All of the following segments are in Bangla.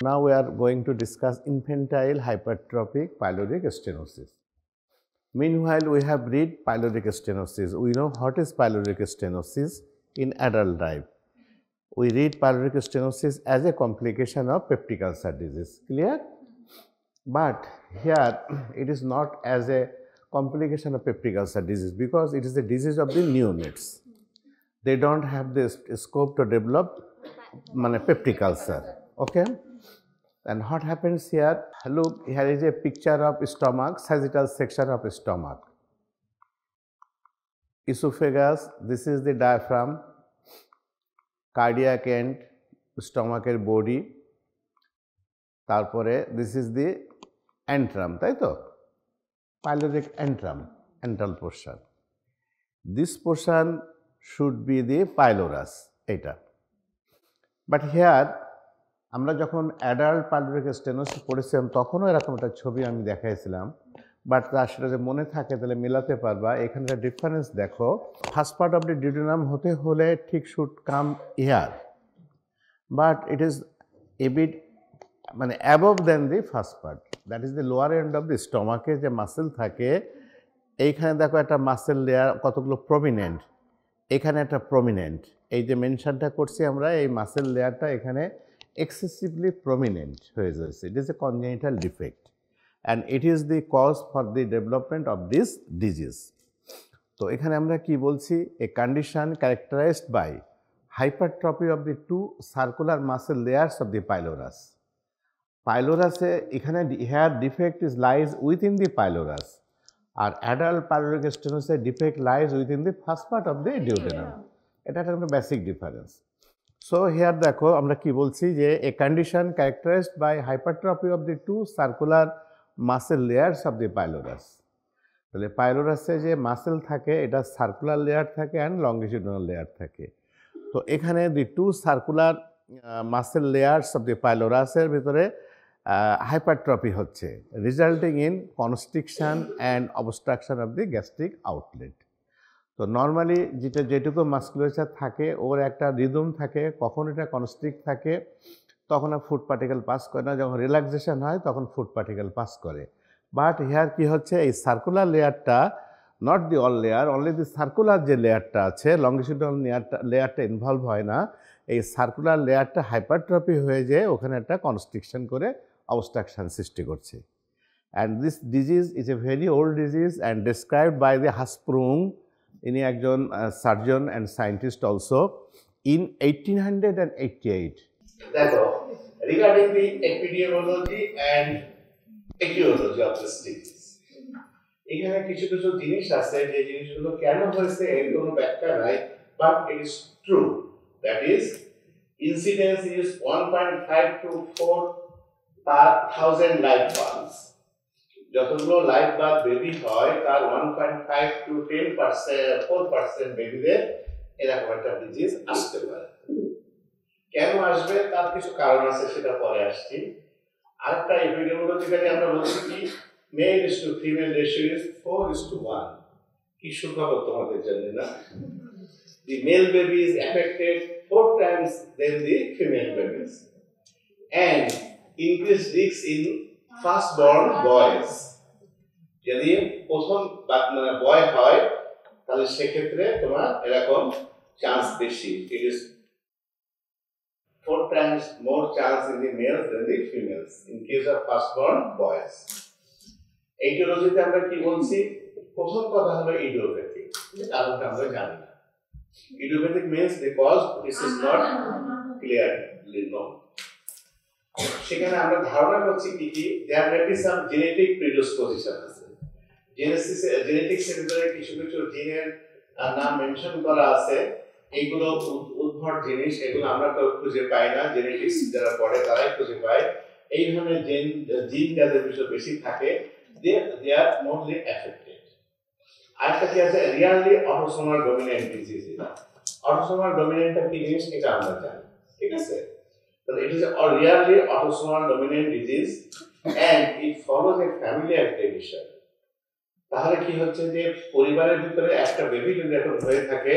Now we are going to discuss infantile hypertrophic pyloric stenosis. Meanwhile, we have read pyloric stenosis. We know what is pyloric stenosis in adult life. We read pyloric stenosis as a complication of peptic ulcer disease. Clear? But here it is not as a complication of peptic ulcer disease because it is a disease of the neonates. They don't have this scope to develop peptic ulcer. Okay? And what happens here? Look, here is a picture of stomach, sagittal section of stomach. Esophagus, this is the diaphragm, cardiac end, stomach body. Tarpore, this is the antrum, taito? Pyloric antrum, antral portion. This portion should be the pylorus, eta. But here, আমরা যখন অ্যাডাল্ট পাইলোরিক স্টেনোসিস পড়েছিলাম তখনও এরকম একটা ছবি আমি দেখাইছিলাম, বাট তার সেটা যে মনে থাকে তাহলে মেলাতে পারবা। এখানে ডিফারেন্স দেখো, first part of the duodenum হতে হলে ঠিক should come here, but it is a bit above than the first part, that is the lower end of the স্টমাকে যে মাসেল থাকে। এইখানে দেখো একটা মাসেল লেয়ার কতগুলো প্রমিনেন্ট, এখানে একটা প্রমিনেন্ট, এই যে মেনশনটা করছি আমরা, এই মাসেল লেয়ারটা এখানে excessively prominent হয়ে যাচ্ছে। It is a congenital defect and it is the cause for the development of this disease. তো এখানে আমরা কি বলছি, a condition characterized by hypertrophy of the two circular muscle layers of the pylorus. Pylorusে এখানে here defect is lies within the pylorus, R adult pyloric stenosis defect lies within the first part of the duodenum. এটা একটা বেসিক ডিফারেন্স। So here দেখো আমরা কি বলছি যে a condition characterized by hypertrophy of the two circular muscle layers of the pylorus. তাহলে পাইলোরাসে যে মাসেল থাকে এটা সার্কুলার লেয়ার থাকে অ্যান্ড লংগিটিউডিনাল লেয়ার থাকে। তো এখানে the two circular muscle layers of the পাইলোরাসের ভিতরে হাইপারট্রফি হচ্ছে, resulting in constriction and obstruction of the gastric outlet. তো নর্মালি যেটুকু মাসকুলেচার থাকে ওর একটা রিদম থাকে, কখন এটা কনস্ট্রিক্ট থাকে তখন ফুড পার্টিকেল পাস করে না, যখন রিল্যাক্সেশন হয় তখন ফুড পার্টিকেল পাস করে। বাট হিয়ার কি হচ্ছে, এই সার্কুলার লেয়ারটা, not the all layer, only the circular যে লেয়ারটা আছে, লংগিটিউডিনাল লেয়ারটা ইনভলভ হয় না, এই সার্কুলার লেয়ারটা হাইপারট্রফি হয়ে যেয়ে ওখানে একটা কনস্ট্রিকশন করে অবস্ট্রাকশন সৃষ্টি করছে। And this disease is a very old disease and described by the Hirschsprung, ইনি একজন surgeon and scientist also, in 1888। দেখো, regarding the epidemiology and aetiology of this disease, এখানে কিছু কিছু জিনিস আছে যে জিনিসগুলো কেন হয়েছে এর কোনো ব্যাখ্যা নাই, but it is true. That is incidence is 1.5 to 4 per 1000 live বার্থস। যতগুলো লাইভ বার্থ বেবি হয় তার 1.5 to 4% বেবিদের এরকম একটা ডিজিজ আসতে পারে। কেন আসবে তার কিছু কারণ আছে, সেটা পরে আসছি। আরেকটা এপিডেমিওলজিক্যালি আমরা বলছি কি, male is to female ratio is 4:1। কি সুখবর তোমাদের জন্য না, the male baby is affected 4 times than the female babies and increased risk in first born boys. যদি প্রথম বয় হয় তাহলে সেক্ষেত্রে তোমার এরকম চান্স বেশি, it is 4 times more chance in the males than the females in case of first born boys. এইটিওলজিতে আমরা কি বলছি, প্রথম কথা হলো ইডিওপ্যাথিক, কারণটা আমরা জানি না। Idiopathic means because this is not clearly known. সেখানে আমরা ধারণা করছি কি কি, there may be some genetic predisposition আছে। জেনেটিক্সের ভিতরে কিছু কিছু জিনের নাম মেনশন করা আছে, এগুলো উদ্ভট জিনিস, এগুলো আমরা কেউ খুঁজে পাই না, জেনেটিক্স যারা পড়ে তারাই খুঁজে পায়। এই ধরনের জিন যাদের বিষয় বেশি থাকে, they are mostly affected. আরেকটা কি আছে, rarely autosomal dominant disease. Autosomal ডমিনেন্টটা কি জিনিস এটা আমরা জানি, ঠিক আছে? So it is a rarely autosomal dominant disease and it follows a familial tradition. তাহলে কি হচ্ছে যে পরিবারের ভিতরে একটা বেবি যদি এখন হয়ে থাকে,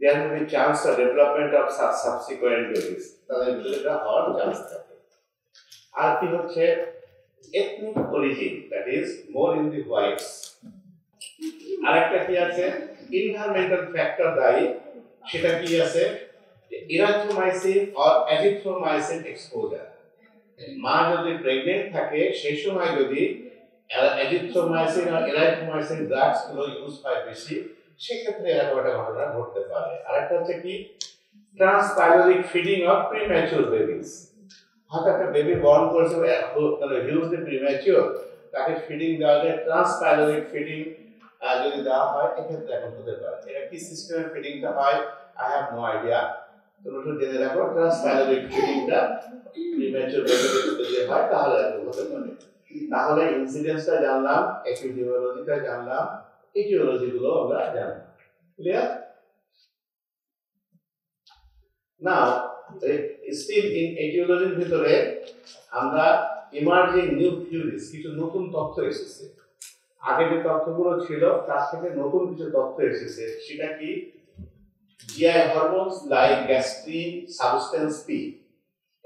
there will be chance of development of subsequent babies, তাহলে এটা হওয়ার চান্স থাকে। আর কি হচ্ছে ethnic origin, that is more in the whites. আরেকটা কি আছে environmental factor দায়ী, সেটা কি আছে erythromycin or azithromycin exposure. মা যদি প্রেগনেন্ট থাকে সেই সময় যদি azithromycin or erythromycin ড্রাগস গুলো ইউজ হয় বেশি, সেক্ষেত্রে এরকম একটা ঘটনা ঘটতে পারে। আরেকটা হচ্ছে কি ট্রান্সপাইলোরিক ফিডিং অফ প্রিম্যাচিউর বেবিস। হয়তো একটা বেবি বর্ন করেছে হিউজলি প্রিম্যাচিউর, তাকে ফিডিং দেওয়া যায় ট্রান্সপাইলোরিক ফিডিং যদি দেওয়া হয়, এক্ষেত্রে এখন হতে পারে। এটা কি সিস্টেমের ফিডিংটা হয় আই হ্যাভ নো আইডিয়া, তোমরা একটু জেনে রাখো ট্রান্সপাইলোরিক ফিডিংটা প্রিম্যাচিউর বেবিদের যদি হয় তাহলে এরকম হতে পারে। তাহলে ইনসিডেন্সটা জানলাম, এপিডিমিওলজিটা জানলাম, ইটিওলজি গুলো আমরা জানলাম। ক্লিয়ার? নাও স্টিল ইন এটিওলজির ভিতরে আমরা ইমার্জিং নিউ থিওরিজ, কিছু নতুন তথ্য এসেছে। আগে যে তথ্যগুলো ছিল তার থেকে নতুন কিছু তথ্য এসেছে। সেটা কি GI hormones like gastrin, substance P,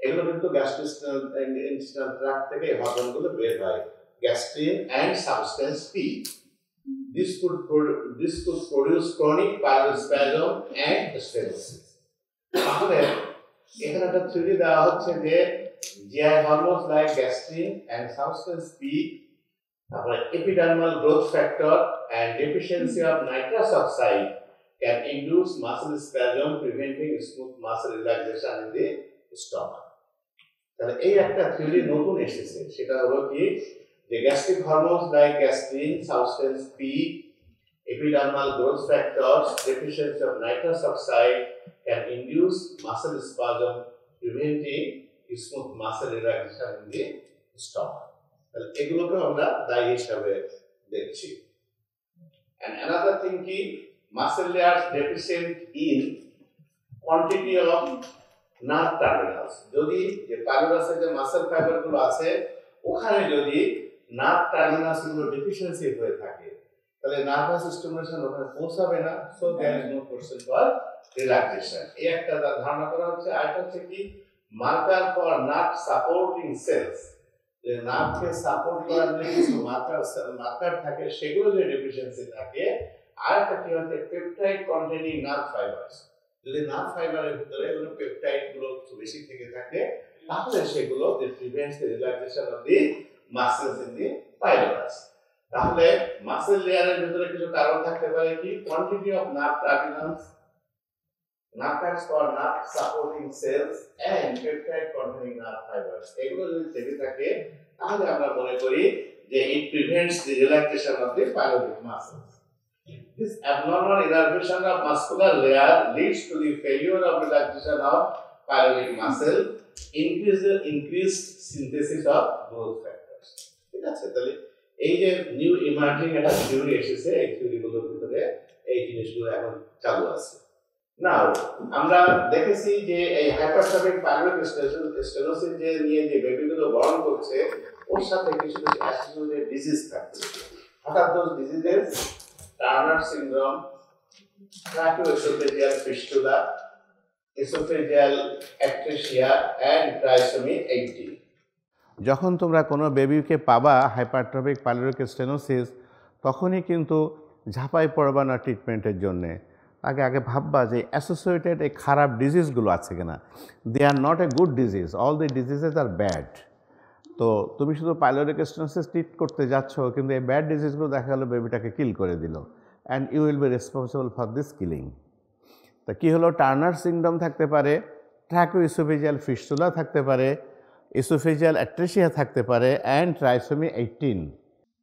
এগুলো কিন্তু গ্যাস্ট্রোইন্টেস্টাইনাল ট্র্যাক্ট থেকে হরমোনগুলো বের হয়, gastrin and substance P. This could produce chronic pyelospasm and stenosis. তাহলে এখানে একটা থিওরি দেওয়া হচ্ছে যে GI hormones like gastrin and substance P, তারপরে epidermal growth factor and deficiency of nitrous oxide can induce muscle spasm, preventing smooth muscle relaxation in the stomach. তাহলে এই একটা থিওরি নতুন এসেছে, সেটা হলো কি the gastric hormones like gastrin, substance P, epidermal growth factors, deficiency of nitrous oxide can induce muscle spasm, preventing smooth muscle relaxation in the stomach. তাহলে এগুলোকে আমরা দায়ী হিসাবে দেখছি। And another thing কি muscle layers deficient in quantity of nerve terminals, যদি যে পাইলোরাসের যে মাসল ফাইবার গুলো আছে ওখানে যদি নার্ভ টার্মিনাস গুলো ডেফিসিয়েন্সি হয়ে থাকে, তাহলে নার্ভাস স্টিমুলেশন ওখানে পৌঁছাবে না, so there is no portion for relaxation. এই একটা ধারণা করা হচ্ছে। আরেকটা হচ্ছে কি marker for nerve supporting cells, যে নার্ভকে সাপোর্ট করার জন্য কিছু মার্কার থাকে, সেগুলো যদি ডেফিসিয়েন্সি থাকে। আরেকটা কি হচ্ছে পেপটাইড কন্টেনিং নার্ভ ফাইবারস, যদি নার্ভ ফাইবারের ভিতরে এগুলো পেপটাইড গুলো বেশি থেকে থাকে, তাহলে সেগুলো prevents the relaxation of the muscles in the pylorus. তাহলে মাসেল লেয়ারের ভিতরে কিছু কারণ থাকতে পারে কি quantity of nerve terminals, nervous for nerve supporting cells and peptide containing nerve fibres, এগুলো যদি থেকে থাকে তাহলে আমরা মনে করি যে it prevents the relaxation of the pyloric muscles. This abnormal innervation of muscular layer leads to the failure of relaxation of pyloric muscle, increased synthesis of growth factors. ঠিক আছে? তাহলে এই যে নিউ ইমার্জিং একটা থিওরি এসেছে, এই থিওরিগুলোর ভিতরে এই জিনিসগুলো এখন চালু আছে। নাও আমরা দেখেছি যে এই হাইপারট্রফিক পাইলোরিক স্টেনোসিস যে নিয়ে যে বেবিগুলো বরণ করছে, ওর সাথে কিছু কিছু অ্যাসোসিয়েটেড ডিজিজ থাকছে। হঠাৎ those diseases Turner syndrome, tracheoesophageal fistula, esophageal atresia and trisomy 80। যখন তোমরা কোনো বেবিকে পাবা হাইপারট্রফিক পাইলোরিক স্টেনোসিস, তখনই কিন্তু ঝাঁপাই পড়বা না ট্রিটমেন্টের জন্যে। তাকে আগে ভাববা যে অ্যাসোসিয়েটেড এই খারাপ ডিজিজগুলো আছে কিনা। They are not a good disease, all the diseases are bad. তো তুমি শুধু পাইলোরিক স্টেনোসিস ট্রিট করতে যাচ্ছ, কিন্তু এই ব্যাড ডিজিজগুলো দেখা গেলো বেবিটাকে কিল করে দিল, and you will be responsible for this killing. তা কী হলো, টার্নার সিনড্রোম থাকতে পারে, ট্রাকিওএসোফেজিয়াল ফিস্টুলা থাকতে পারে, এসোফেজিয়াল অ্যাট্রেসিয়া থাকতে পারে, and trisomy 18।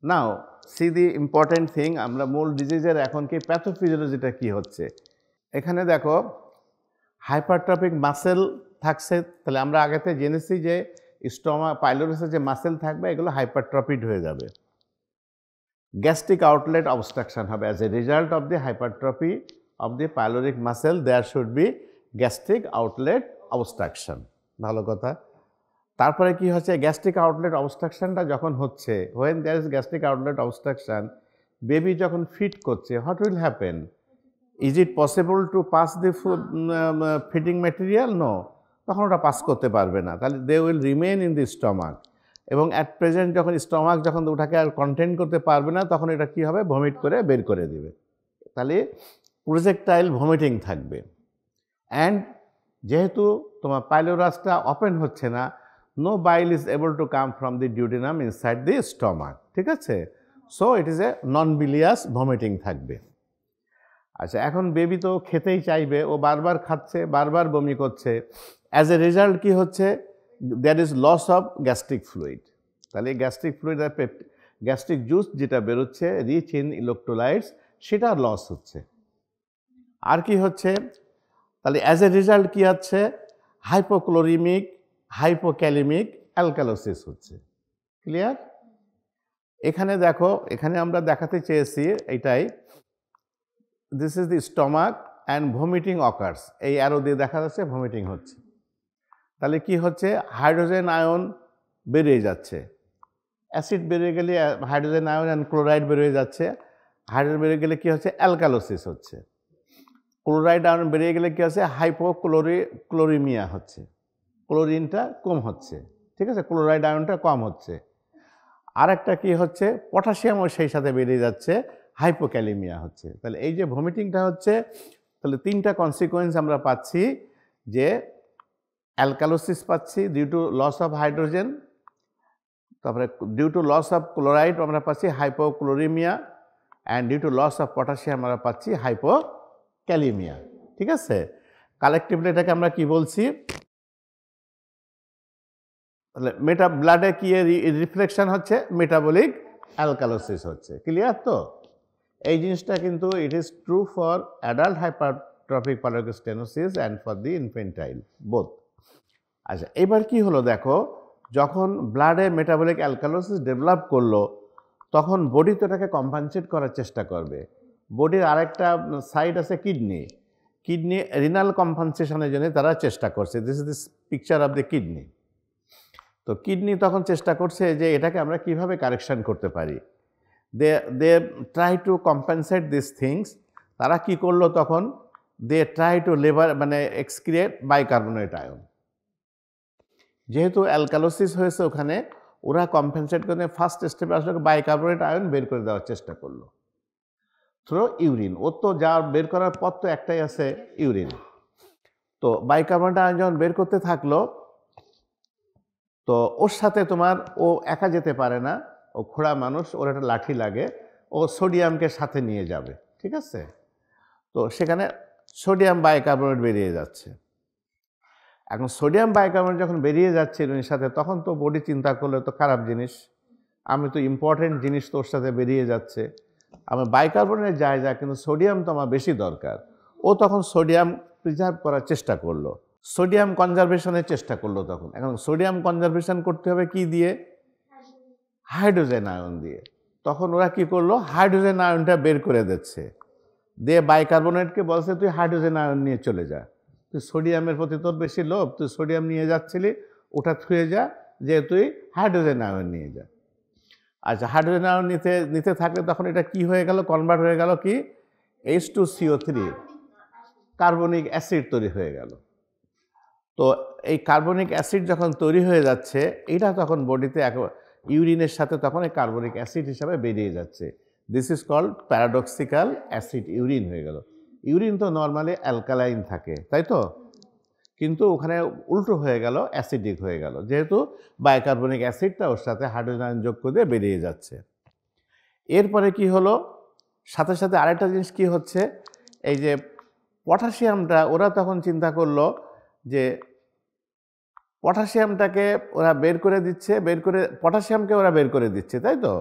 Now see the important thing, আমরা মূল ডিজিজের এখন কি প্যাথোফিজিওলজিটা কী হচ্ছে। এখানে দেখো হাইপারট্রফিক মাসেল থাকছে, তাহলে আমরা আগেতে জেনেছি যে পাইলোরাসের যে মাসেল থাকবে এগুলো হাইপারট্রফিড হয়ে যাবে। গ্যাস্ট্রিক আউটলেট অবস্ট্রাকশন হবে as a result of the hypertrophy of the pyloric muscle, there should be gastric outlet obstruction. ভালো কথা। তারপরে কি হচ্ছে, গ্যাস্ট্রিক আউটলেট অবস্ট্রাকশনটা যখন হচ্ছে, when there is gastric outlet obstruction, baby যখন ফিড করছে, what will happen? Is it possible to pass the feeding material? No, তখন ওটা পাস করতে পারবে না, তাহলে they will remain in the stomach. এবং অ্যাট প্রেজেন্ট যখন স্টমাক যখন ওটাকে আর কন্টেন করতে পারবে না তখন এটা কী হবে, ভমিট করে বের করে দেবে। তাহলে প্রজেক্টাইল ভমিটিং থাকবে। অ্যান্ড যেহেতু তোমার পাইলোরাসটা ওপেন হচ্ছে না, no bile is able to come from the duodenum inside the stomach, ঠিক আছে? So it is a non bilious vomiting থাকবে। আচ্ছা, এখন বেবি তো খেতেই চাইবে, ও বারবার খাচ্ছে, বারবার বমি করছে। অ্যাজ এ রেজাল্ট কী হচ্ছে, there is loss of gastric fluid. তাহলে গ্যাস্ট্রিক ফ্লুইড আর গ্যাস্ট্রিক জুস যেটা বেরোচ্ছে রিচ ইন ইলেকট্রোলাইটস, সেটা লস হচ্ছে। আর কি হচ্ছে, তাহলে অ্যাজ এ রেজাল্ট কী হচ্ছে, হাইপোক্লোরিমিক, হাইপোক্যালিমিক অ্যালকালোসিস হচ্ছে। ক্লিয়ার? এখানে দেখো, এখানে আমরা দেখাতে চেয়েছি এটাই, this is the stomach and vomiting occurs. এই অ্যারো দিয়ে দেখা যাচ্ছে ভমিটিং হচ্ছে। তাহলে কি হচ্ছে, হাইড্রোজেন আয়ন বেরিয়ে যাচ্ছে, অ্যাসিড বেরিয়ে গেলে হাইড্রোজেন আয়ন অ্যান্ড ক্লোরাইড বেরিয়ে যাচ্ছে। হাইড্রোজেন বেরিয়ে গেলে কী হচ্ছে, অ্যালকালোসিস হচ্ছে। ক্লোরাইড আয়ন বেরিয়ে গেলে কী হচ্ছে, ক্লোরিমিয়া হচ্ছে, ক্লোরিনটা কম হচ্ছে, ঠিক আছে, ক্লোরাইড আয়নটা কম হচ্ছে। আর একটা কী হচ্ছে, পটাশিয়ামও সেই সাথে বেরিয়ে যাচ্ছে, হাইপোক্যালিমিয়া হচ্ছে। তাহলে এই যে ভমিটিংটা হচ্ছে, তাহলে তিনটা কনসিকোয়েন্স আমরা পাচ্ছি, যে অ্যালকালোসিস পাচ্ছি due to loss of hydrogen, তারপরে due to loss of chloride আমরা পাচ্ছি hypochloraemia, and due to loss of potassium আমরা পাচ্ছি হাইপোক্যালিমিয়া, ঠিক আছে? কালেকটিভলি এটাকে আমরা কি বলছি, তাহলে ব্লাডে কি রিফ্লেকশন হচ্ছে, মেটাবলিক অ্যালকালোসিস হচ্ছে। ক্লিয়ার তো? এই জিনিসটা কিন্তু it is true for adult hypertrophic pyloric stenosis and for the infantile both. আচ্ছা, এবার কি হলো দেখো, যখন ব্লাডে মেটাবলিক অ্যালকালোসিস ডেভেলপ করলো, তখন বডি তো এটাকে কম্পেনসেট করার চেষ্টা করবে। বডির আরেকটা সাইড আছে কিডনি, কিডনি রিনাল কম্পেনসেশনের জন্য তারা চেষ্টা করছে। This is this picture of the kidney. তো কিডনি তখন চেষ্টা করছে যে এটাকে আমরা কিভাবে কারেকশন করতে পারি। They try to compensate this things. তারা কি করলো তখন, they try to excrete bicarbonate ion. যেহেতু অ্যালকালোসিস হয়েছে ওখানে, ওরা কম্পেনসেট করে ফার্স্ট স্টেপে আসলে বাইকার্বনেট আয়ন বের করে দেওয়ার চেষ্টা করলো থ্রু ইউরিন। ওর তো যা বের করার পথ তো একটাই আছে, ইউরিন। তো বাইকার্বনেট আয়ন যখন বের করতে থাকলো, তো ওর সাথে তোমার, ও একা যেতে পারে না, ও খোড়া মানুষ, ওর একটা লাঠি লাগে, ও সোডিয়ামকে সাথে নিয়ে যাবে, ঠিক আছে? তো সেখানে সোডিয়াম বাইকার্বনেট বেরিয়ে যাচ্ছে। এখন সোডিয়াম বাইকার্বনেট যখন বেরিয়ে যাচ্ছে ইউরিনের সাথে, তখন তো বডি চিন্তা করলে তো খারাপ জিনিস, আমি তো ইম্পর্টেন্ট জিনিস তোর সাথে বেরিয়ে যাচ্ছে, আমার বাইকার্বনেট যায় কিন্তু সোডিয়াম তো আমার বেশি দরকার। ও তখন সোডিয়াম প্রিজার্ভ করার চেষ্টা করলো, সোডিয়াম কনজারভেশনের চেষ্টা করলো তখন। এখন সোডিয়াম কনজারভেশন করতে হবে কি দিয়ে, হাইড্রোজেন আয়ন দিয়ে। তখন ওরা কি করলো, হাইড্রোজেন আয়নটা বের করে দিচ্ছে, দিয়ে বাইকার্বনেটকে বলছে তুই হাইড্রোজেন আয়ন নিয়ে চলে যা, তুই সোডিয়ামের প্রতি তোর বেশি লোভ, তুই সোডিয়াম নিয়ে যাচ্ছিলি, ওটা থুয়ে যা, যে তুই হাইড্রোজেন আয়ন নিয়ে যা। আচ্ছা, হাইড্রোজেন আয়ন নিতে থাকলে তখন এটা কি হয়ে গেল, কনভার্ট হয়ে গেল কি, H2CO3 কার্বনিক অ্যাসিড তৈরি হয়ে গেল। তো এই কার্বনিক অ্যাসিড যখন তৈরি হয়ে যাচ্ছে, এটা তখন বডিতে ইউরিনের সাথে তখন এই কার্বনিক অ্যাসিড হিসাবে বেরিয়ে যাচ্ছে। This is called paradoxical acid urine হয়ে গেল। ইউরিন তো নর্মালি অ্যালকালাইন থাকে, তাই তো, কিন্তু ওখানে উল্টো হয়ে গেল, অ্যাসিডিক হয়ে গেল, যেহেতু বাইকার্বনিক অ্যাসিডটা ওর সাথে হাইড্রোজেন আয়ন যোগ করে বেরিয়ে যাচ্ছে। এরপরে কি হলো, সাথে সাথে আরেকটা জিনিস কি হচ্ছে, এই যে পটাশিয়ামটা, ওরা তখন চিন্তা করলো যে পটাশিয়ামটাকে ওরা বের করে দিচ্ছে, পটাশিয়ামকে ওরা বের করে দিচ্ছে, তাই তো।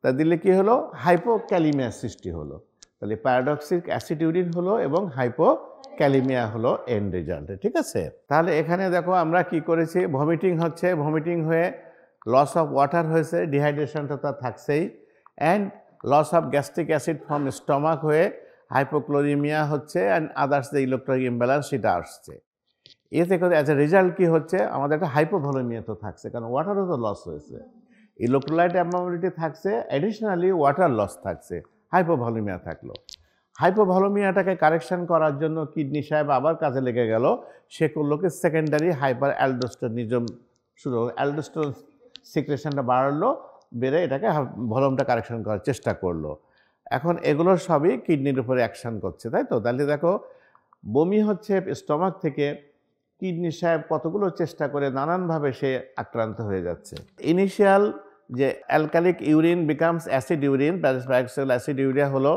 তা দিলে কি হলো, হাইপোক্যালিমিয়া সৃষ্টি হলো। তাহলে প্যারাডক্সিক অ্যাসিড ইউরিন হলো এবং হাইপোক্যালিমিয়া হলো এন্ড রেজাল্টে, ঠিক আছে। তাহলে এখানে দেখো আমরা কি করেছি, ভমিটিং হচ্ছে, ভমিটিং হয়ে লস অফ ওয়াটার হয়েছে, ডিহাইড্রেশনটা তার থাকছেই, and loss of gastric acid from stomach হয়ে হাইপোক্লোরিমিয়া হচ্ছে, অ্যান্ড আদার্স যে ইলেকট্রনিক ইমব্যালেন্স সেটা আসছে। এতে করে অ্যাজ এ রেজাল্ট কী হচ্ছে, আমাদের একটা হাইপোভলিমিয়া তো থাকছে, কারণ ওয়াটারও তো লস হয়েছে, ইলেকট্রোলাইট অ্যাবনর্মালিটি থাকছে, অ্যাডিশনালি ওয়াটার লস থাকছে, হাইপোভলিমিয়া থাকলো। হাইপোভলিমিয়াটাকে কারেকশন করার জন্য কিডনি সাহেব আবার কাজে লেগে গেল, সে করলো কি সেকেন্ডারি হাইপার অ্যালডোস্টেরনিজম শুরু হলো, অ্যালডোস্টেরন সিক্রেশনটা বাড়লো, বেড়ে এটাকে ভলিউমটা কারেকশন করার চেষ্টা করলো। এখন এগুলো সবই কিডনির উপরে অ্যাকশন করছে, তাই তো? তাহলে দেখো বমি হচ্ছে স্টমাক থেকে, কিডনি সাহেব কতগুলো চেষ্টা করে নানানভাবে সে আক্রান্ত হয়ে যাচ্ছে। ইনিশিয়াল যে alkaline urine becomes acid urine, paradoxical aciduria হলো,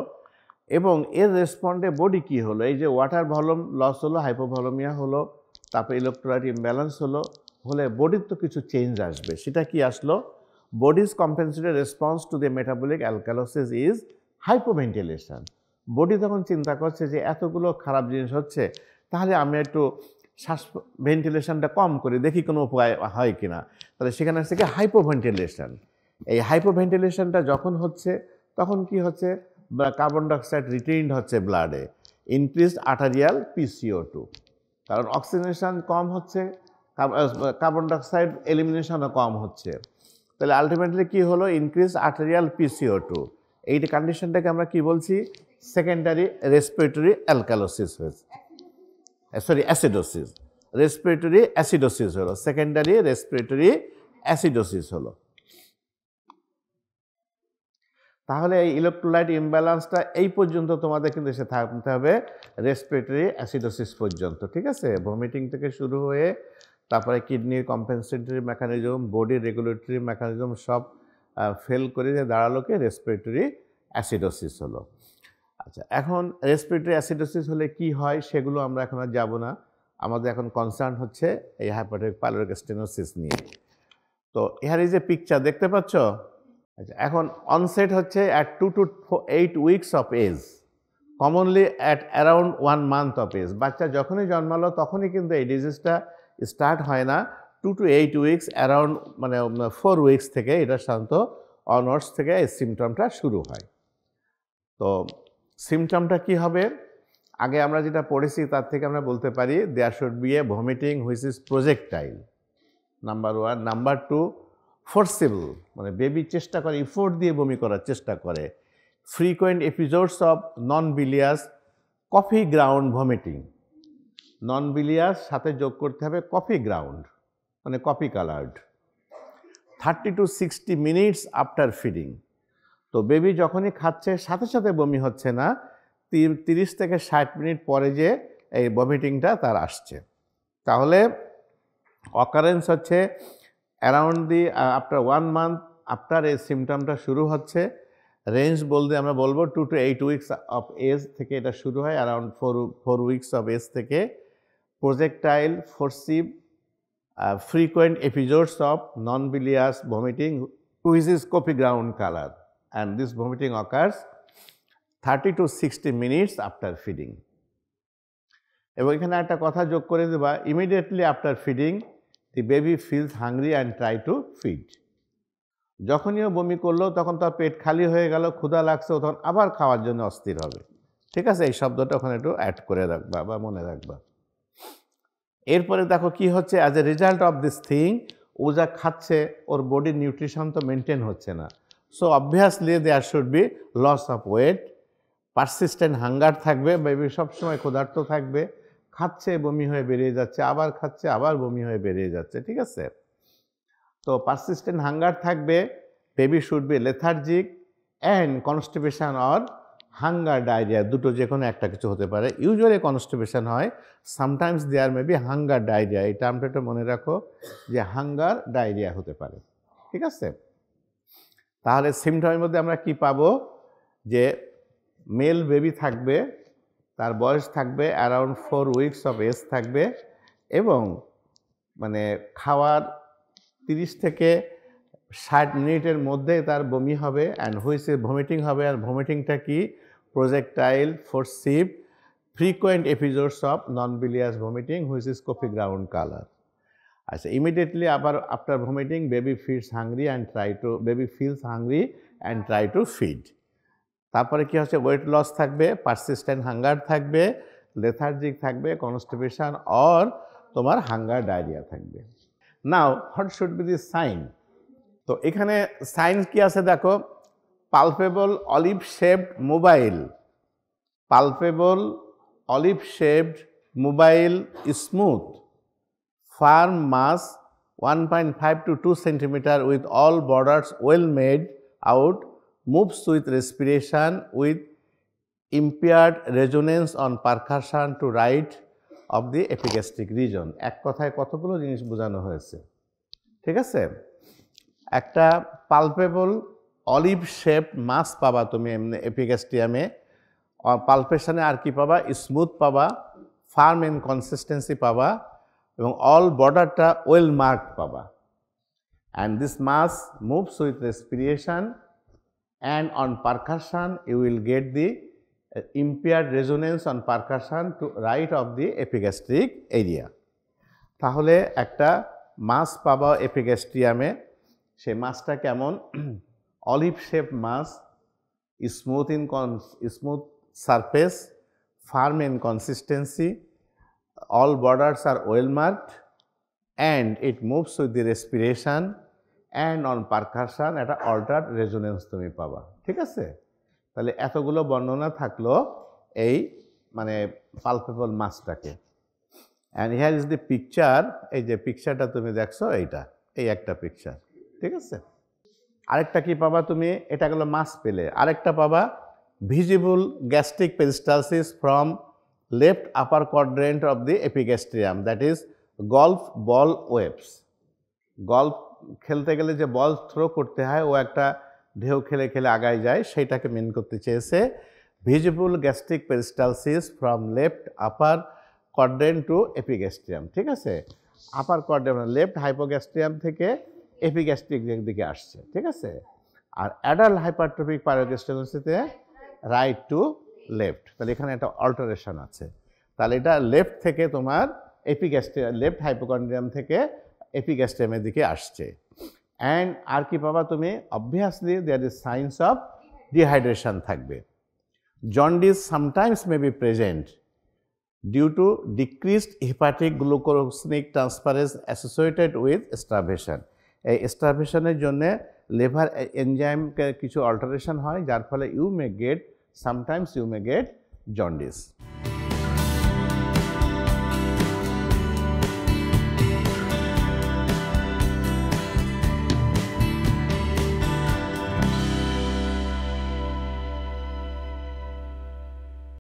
এবং এর রেসপন্ডে বডি কি হলো? এই যে ওয়াটার ভলিউম লস হলো, হাইপোভলিউমিয়া হলো, তারপরে ইলেকট্রোলাইট ইমব্যালেন্স হলে বডির তো কিছু চেঞ্জ আসবে। সেটা কি আসলো? Bodies compensatory response to the metabolic alkalosis is hypoventilation. Body তখন চিন্তা করছে যে এতগুলো খারাপ জিনিস হচ্ছে, তাহলে আমি একটু শ্বাস ভেন্টিলেশনটা কম করি, দেখি কোনো উপায় হয় কিনা। তাহলে সেখানে হচ্ছে কি হাইপোভেন্টিলেশন। এই হাইপোভেন্টিলেশনটা যখন হচ্ছে তখন কি হচ্ছে? কার্বন ডাইঅক্সাইড রিটেইনড হচ্ছে ব্লাডে, ইনক্রিজড আর্টারিয়াল PCO2, কারণ অক্সিজেনেশন কম হচ্ছে, কার্বন ডাইঅক্সাইড এলিমিনেশনও কম হচ্ছে। তাহলে আলটিমেটলি কি হলো? Increase arterial PCO2। এই কন্ডিশনটাকে আমরা কি বলছি? সেকেন্ডারি রেসপিরেটরি অ্যালকালোসিস হয়েছে, সরি অ্যাসিডোসিস। রেসপিরেটরি অ্যাসিডোসিস হলো, সেকেন্ডারি রেসপিরেটরি অ্যাসিডোসিস হলো। তাহলে এই ইলেকট্রোলাইট ইমব্যালেন্সটা এই পর্যন্ত তোমাদের কিন্তু এসে থাকতে হবে রেসপিরেটরি অ্যাসিডোসিস পর্যন্ত, ঠিক আছে? ভমিটিং থেকে শুরু হয়ে তারপরে কিডনির কম্পেনসেটরি মেকানিজম, বডির রেগুলেটরি মেকানিজম সব ফেল করে যে দাঁড়ালো কি রেসপিরেটরি অ্যাসিডোসিস হলো। আচ্ছা, এখন রেসপিরেটরি অ্যাসিডোসিস হলে কি হয় সেগুলো আমরা এখন আর যাব না। আমাদের এখন কনসার্ন হচ্ছে এই হাইপারট্রফিক পাইলোরিক স্টেনোসিস নিয়ে। তো এর এই যে পিকচার দেখতে পাচ্ছ, আচ্ছা, এখন অনসেট হচ্ছে at 2 to 8 weeks of age, commonly at around 1 month of age. বাচ্চা যখনই জন্মালো তখনই কিন্তু এই ডিজিজটা স্টার্ট হয় না, 2 to 8 উইকস, অ্যারাউন্ড মানে 4 উইকস থেকে এটা সাধারণত অনওয়ার্ডস থেকে এই সিমটমটা শুরু হয়। তো সিমটমটা কি হবে? আগে আমরা যেটা পড়েছি তার থেকে আমরা বলতে পারি there should be a vomiting which is projectile, number 1। Number 2, forcible, মানে বেবি চেষ্টা করে, ইফোর্ট দিয়ে বমি করার চেষ্টা করে। Frequent episodes of non bilious coffee ground vomiting, non bilious সাথে যোগ করতে হবে কফি গ্রাউন্ড, মানে coffee coloured. 30 to 60 minutes after feeding. তো বেবি যখনই খাচ্ছে সাথে সাথে বমি হচ্ছে না, 30 থেকে 60 মিনিট পরে যে এই ভমিটিংটা তার আসছে। তাহলে অকারেন্স হচ্ছে around the after 1 month after এই সিমটমটা শুরু হচ্ছে। রেঞ্জ বলতে আমরা বলবো 2 to 8 উইকস অফ এজ থেকে এটা শুরু হয়, অ্যারাউন্ড 4 উইকস অফ এজ থেকে। Projectile, forceful, frequent episodes of non-bilious vomiting which is coffee ground color, and this vomiting occurs 30 to 60 minutes after feeding. এবং এখানে একটা কথা যোগ করে দেবা, immediately after feeding the baby feels hungry and try to feed. যখনই ও বমি করলো তখন তার পেট খালি হয়ে গেল, ক্ষুধা লাগছে, তখন আবার খাওয়ার জন্য অস্থির হবে, ঠিক আছে? এই শব্দটা ওখানে একটু অ্যাড করে রাখবা বা মনে রাখবা। এরপরে দেখো কি হচ্ছে, as a result of this thing, ও যা খাচ্ছে ওর বডির নিউট্রিশন তো মেনটেন হচ্ছে না। So obviously there should be loss of weight, persistent hunger থাকবে, বেবি সবসময় ক্ষুধার্ত থাকবে, খাচ্ছে বমি হয়ে বেরিয়ে যাচ্ছে, আবার খাচ্ছে আবার বমি হয়ে বেরিয়ে যাচ্ছে, ঠিক আছে? তো পারসিস্টেন্ট হাঙ্গার থাকবে, baby should be lethargic and constipation or hunger diarrhoea, দুটো যে কোনো একটা কিছু হতে পারে। ইউজুয়ালি কনস্টিপেশন হয়, sometimes there may be hunger diarrhoea. এই টার্মটা একটু মনে রাখো যে হাঙ্গার ডায়রিয়া হতে পারে, ঠিক আছে? তাহলে সিমটমের মধ্যে আমরা কি পাবো? যে মেল বেবি থাকবে, তার বয়স থাকবে অ্যারাউন্ড 4 উইকস অফ এজ থাকবে, এবং মানে খাওয়ার 30 থেকে 60 মিনিটের মধ্যে তার বমি হবে, অ্যান্ড হুইচ ভমিটিং হবে। আর ভমিটিংটা কি? Projectile, forceful, frequent episodes of non bilious vomiting which is coffee ground colour. আচ্ছা, ইমিডিয়েটলি আবার after vomiting baby feels hungry and try to feed. তারপরে কি হচ্ছে? ওয়েট লস থাকবে, পারসিস্টেন্ট হাঙ্গার থাকবে, লেথার্জিক থাকবে, কনস্টিপেশন অর তোমার হাঙ্গার ডায়রিয়া থাকবে। Now what should be the sign? তো এখানে সাইন কি আছে দেখো, palpable olive shaped mobile, palpable olive shaped mobile smooth firm mass 1.5 to 2 centimeter with all borders well made out, moves with respiration with impaired resonance on percussion to right of the epigastric region. এক কথায় কতগুলো জিনিস বোঝানো হয়েছে, ঠিক আছে? একটা পালপেবল অলিভ শেপ মাস পাবা তুমি এমনি এপিগ্যাস্ট্রিয়ামে, পালপেশনে আর কি পাবা, স্মুথ পাবা, ফার্ম এন্ড কনসিস্টেন্সি পাবা এবং অল বর্ডারটা ওয়েল মার্ক পাবা। And this mass moves with respiration and on percussion you will get the impaired resonance on percussion to right of the epigastric area। তাহলে একটা মাস পাবা এপিগ্যাস্ট্রিয়ামে, সেই মাসটা কেমন? Olive shape mass, smooth surface, firm in consistency, all borders are well marked and it moves with the respiration and on percussion একটা altered resonance তুমি পাবা, ঠিক আছে? তাহলে এতগুলো বর্ণনা থাকলো এই মানে পালপেবল মাসটাকে। And here is the picture, এই যে পিকচারটা তুমি দেখছো এইটা, এই একটা পিকচার, ঠিক আছে? আরেকটা কি পাবা তুমি? এটা গেলো মাস পেলে। আরেকটা পাবা visible gastric peristalsis from left upper quadrant of the epigastrium, that is golf ball waves. Golf খেলতে গেলে যে বল থ্রো করতে হয়, ও একটা ঢেউ খেলে খেলে আগায় যায়, সেইটাকে মেন করতে চেয়েছে। Visible gastric peristalsis from left upper quadrant to epigastrium, ঠিক আছে? আপার কোয়াড্রেন্ট লেফট হাইপোগ্যাস্ট্রিয়াম থেকে এপিগ্যাস্ট্রিক দিকে আসছে, ঠিক আছে? আর অ্যাডাল্ট হাইপারট্রফিক পাইলোগ্যাস্ট্রিনোসিসে রাইট টু লেফট, তাহলে এখানে একটা অল্টারেশন আছে। তাহলে এটা লেফট থেকে তোমার এপিগ্যাস্ট্রিয়াম, লেফট হাইপোকন্ড্রিয়াম থেকে এপিগ্যাস্ট্রিয়ামের দিকে আসছে। অ্যান্ড আর কি পাবা তুমি? Obviously there is signs of dehydration থাকবে। Jaundice sometimes may be present due to decreased hepatic glucuronic transferase associated with starvation. এই স্টারভেশনের জন্য লিভার এনজাইমকে কিছু অল্টারেশন হয়, যার ফলে sometimes you may get jaundice.